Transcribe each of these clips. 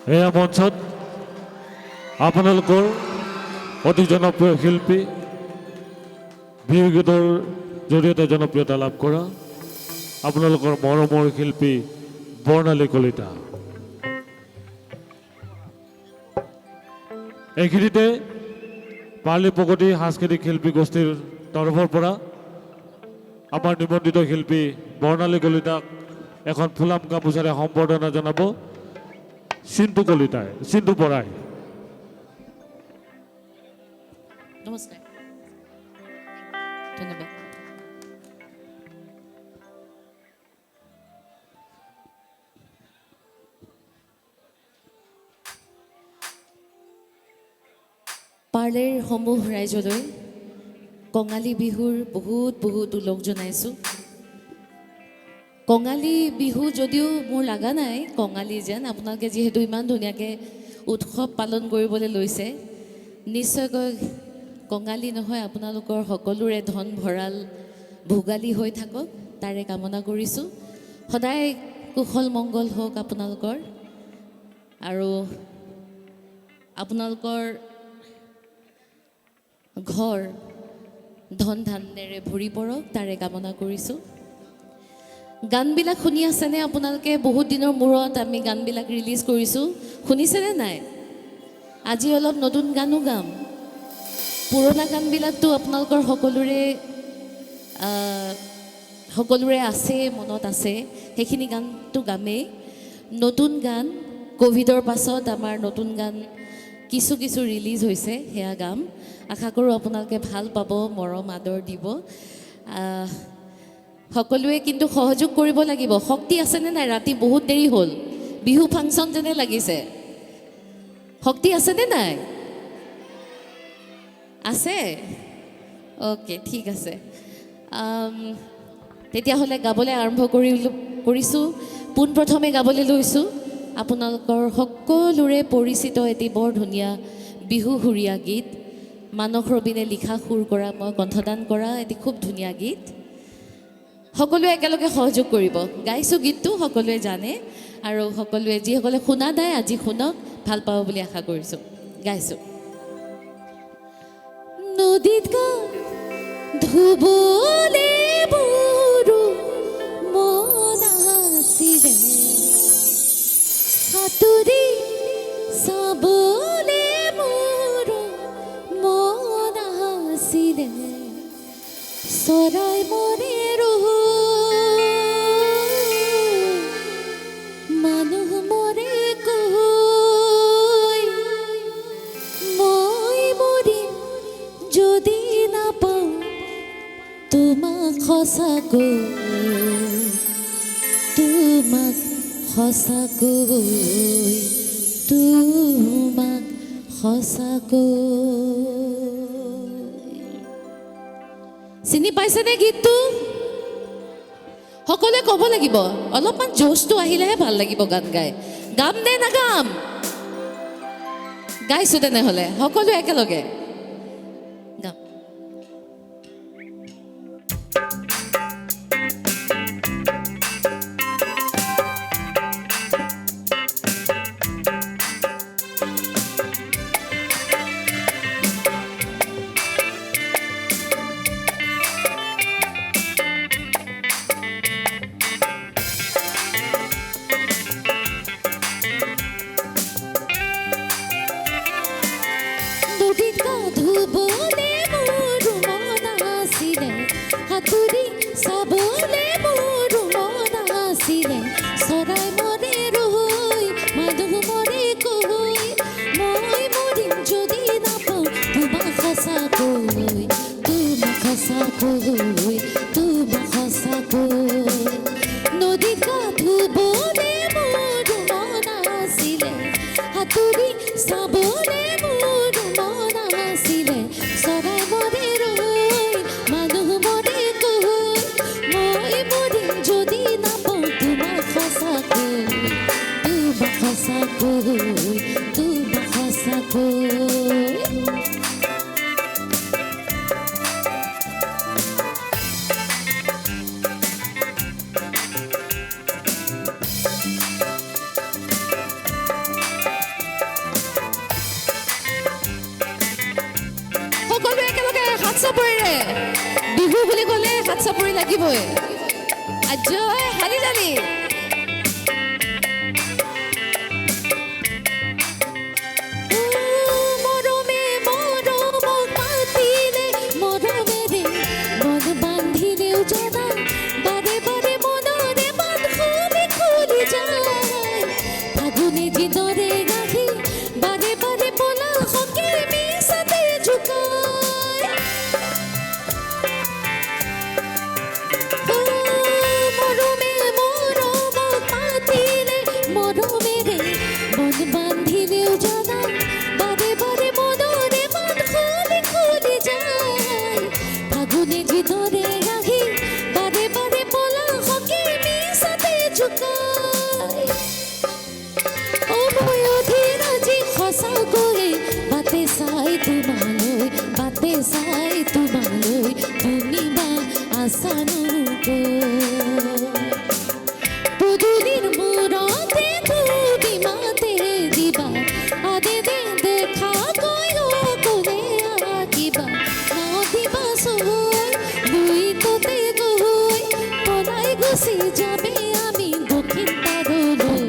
এয়া মঞ্চত আপোনালোকৰ অতি জনপ্ৰিয় শিল্পী বিহু গীতৰ জৰিয়তে জনপ্ৰিয়তা লাভ কৰা আপোনালোকৰ মৰমৰ শিল্পী বৰ্ণালী কলিতা। এইখিনিতে পাৰ্লি প্ৰগতি সাংস্কৃতিক শিল্পী গোষ্ঠীৰ তৰফৰ পৰা আমাৰ নিমন্ত্ৰিত শিল্পী বৰ্ণালী কলিতাক এখন ফুলাম গামোচাৰে সম্বৰ্ধনা জনাব চিন্তু বৰাই। নমস্কাৰ, ধন্যবাদ। পাৰ্লেৰ সমূহ ৰাইজলৈ কঙালী বিহুৰ বহুত ওলগ জনাইছোঁ। কঙালী বিহু যদিও মোৰ লগা নাই কঙালী যেন, আপোনালোকে যিহেতু ইমান ধুনীয়াকৈ উৎসৱ পালন কৰিবলৈ লৈছে, নিশ্চয়কৈ কঙালী নহয় আপোনালোকৰ সকলোৰে ধন ভঁৰাল ভোগালী হৈ থাকক তাৰে কামনা কৰিছোঁ। সদায় কুশল মংগল হওক আপোনালোকৰ, আৰু আপোনালোকৰ ঘৰ ধন ধান্যেৰে ভৰি পৰক তাৰে কামনা কৰিছোঁ। গানবিলাক শুনি আছেনে আপোনালোকে? বহুত দিনৰ মূৰত আমি গানবিলাক ৰিলিজ কৰিছোঁ, শুনিছেনে নাই? আজি অলপ নতুন গানো গাম। পুৰণা গানবিলাকতো আপোনালোকৰ সকলোৰে আছে, মনত আছে, সেইখিনি গানটো গামেই। নতুন গান ক'ভিডৰ পাছত আমাৰ নতুন গান কিছু ৰিলিজ হৈছে, সেয়া গাম। আশা কৰোঁ আপোনালোকে ভাল পাব, মৰম আদৰ দিব। সকলোৱে কিন্তু সহযোগ কৰিব লাগিব। শক্তি আছেনে নাই? ৰাতি বহুত দেৰি হ'ল, বিহু ফাংচন যেনে লাগিছে। শক্তি আছেনে নাই? আছে? অ'কে, ঠিক আছে। তেতিয়াহ'লে গাবলৈ আৰম্ভ কৰিছোঁ। পোনপ্ৰথমে গাবলৈ লৈছোঁ আপোনালোকৰ সকলোৰে পৰিচিত এটি বৰ ধুনীয়া বিহুসুৰীয়া গীত, মানস ৰবীনে লিখা সুৰ কৰা, মই কণ্ঠদান কৰা এটি খুব ধুনীয়া গীত। সকলোৱে একেলগে সহযোগ কৰিব। গাইছোঁ গীতটো, সকলোৱে জানে, আৰু সকলোৱে যিসকলে শুনা নাই আজি শুনক, ভাল পাব বুলি আশা কৰিছোঁ। গাইছোঁ। নদীত গা ধুবলে মোৰো মন আছিলে, সাঁতুৰি চাবলে মোৰো মন আছিলে, চৰাই মৰে মানুহ মৰে কৈ, মই মৰিম যদি নাপাওঁ তোমাক সঁচাকৈ, তোমাক সঁচাকৈ, তোমাক সঁচাকৈ। চিনি পাইছেনে গীতটো? সকলোৱে ক'ব লাগিব, অলপমান জোচটো আহিলেহে ভাল লাগিব গান গাই। গাম নে নাগাম? গাইছোঁ তেনেহ'লে সকলোৱে একেলগে গাম। নদীত গা ধুবলে মোৰো মন আছিলে, সাঁতুৰি চাবলে মোৰো মন আছিলে, চৰাই মৰে ৰৈ মানুহ মৰে কৈ, মই মৰিম যদি নাপাওঁ তোমাক সঁচাকৈ, তোমাক সঁচাকৈ, তোমাক সঁচাকৈ। নদীত গা ধুবলে মোৰো মন আছিলে, সাঁতুৰি চাবলে মোৰো মন আছিলে, চৰাই মৰে ৰৈ মানুহ মৰে কৈ, মই মৰিম যদি নাপাওঁ তোমাক সঁচাকৈ, তোমাক সঁচাকৈ, তোমাক সঁচাকৈ। চাপৰিৰে বিহু বুলি ক'লে হাত চাপৰি লাগিবই আজয় হালি জালি মৰমে মৰমক মাতিলে মৰমেৰে মন বান্ধিলেও জনা বাৰে বাৰে মনৰে বান্ধ খুলি খুলি যায় ফাগুনে যিদৰে গাখি বাৰে বাৰে পলা হকে মিছাতে জোকায় মৰমে মৰমক মাতিলে মৰমেৰে মন বান্ধিলেও জনা বাৰে বাৰে মনৰে বান্ধ খুলি খুলি যায় ফাগুনে যিদৰে গাখি বাৰে বাৰে পলা হকে মিছাতে জোকায় মই অধীৰ আজি সঁচাকৈ বাটে চাই তোমালৈ তুমি বা আছানুকৈ পদূলিৰ মূৰতে তুমি মাতে দিবা আদে দে দেখাকৈ অকলে আঁকিবা নাদিবা চৈ দুইততে গৈ পলাই গুচি যাবে আমি দক্ষিণ পাৰলৈ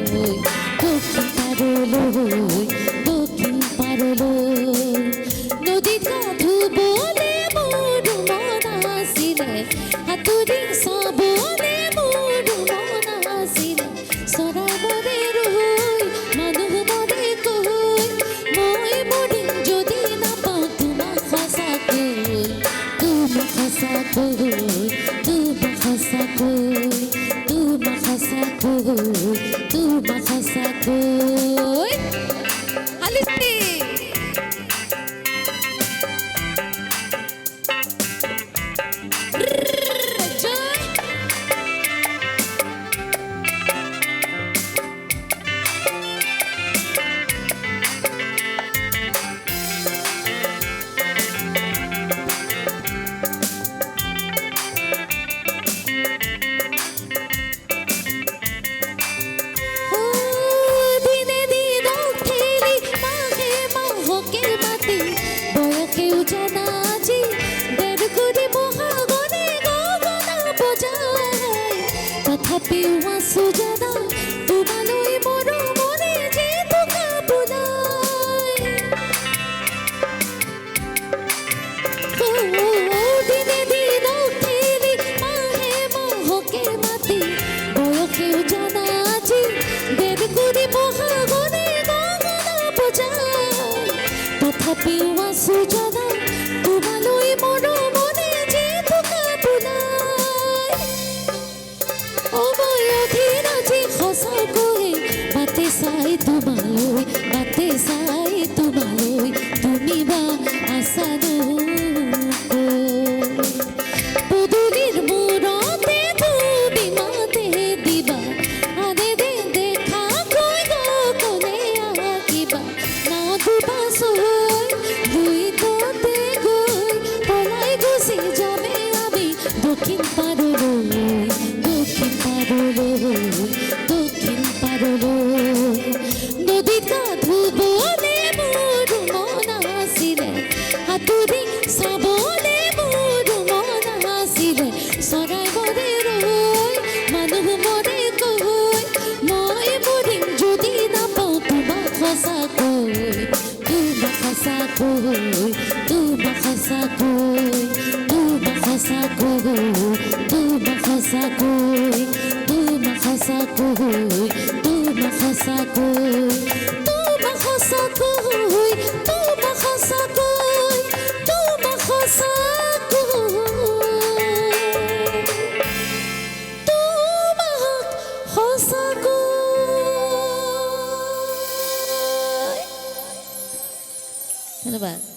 নদীত গা ধুবলে মোৰ মন আছিলে সাঁতুৰি চাবলে মোৰ মন আছিলে চৰাই মৰে ৰৈ মানুহ মৰে কৈ মই মৰিম যদি নাপাওঁ তোমাক সঁচাকৈ হালিছি দিনে দিনক ঠেলি মাঘে মাহকে মাতি বয়সেও জানা আজি দেৰ কৰি বহাগনে গগনা বজায় তথাপিও আছো জানা তোমালৈ মৰমৰে যে থকা বোলাই দিনে দিনক ঠেলি মাঘে মাহকে মাতি বয়সেও জানা আজি দেৰ কৰি বহাগনে গগনা বজায় তথাপিও আছো জানা তোমালৈ মৰমৰে যে থকা বোলাই মই অধীৰ আজি সঁচাকৈ বাটে চাই তোমালৈ তুমি বা আছানুকৈ পদূলিৰ মূৰতে তুমি মাতে দিবা আদে দে দেখাকৈ অকলে আঁকিবা নাদিবা চৈ দুইততে গৈ পলাই গুচি যাবে আমি দক্ষিণ পাৰলৈ নদীত গা ধুবলে মোৰ মন আছিলে সাঁতুৰি চাবলে মোৰ মন আছিলে চৰাই মৰে ৰৈ মানুহ মৰে কৈ মই মৰিম যদি নাপাওঁ তোমাক সঁচাকৈ ধন্যবাদ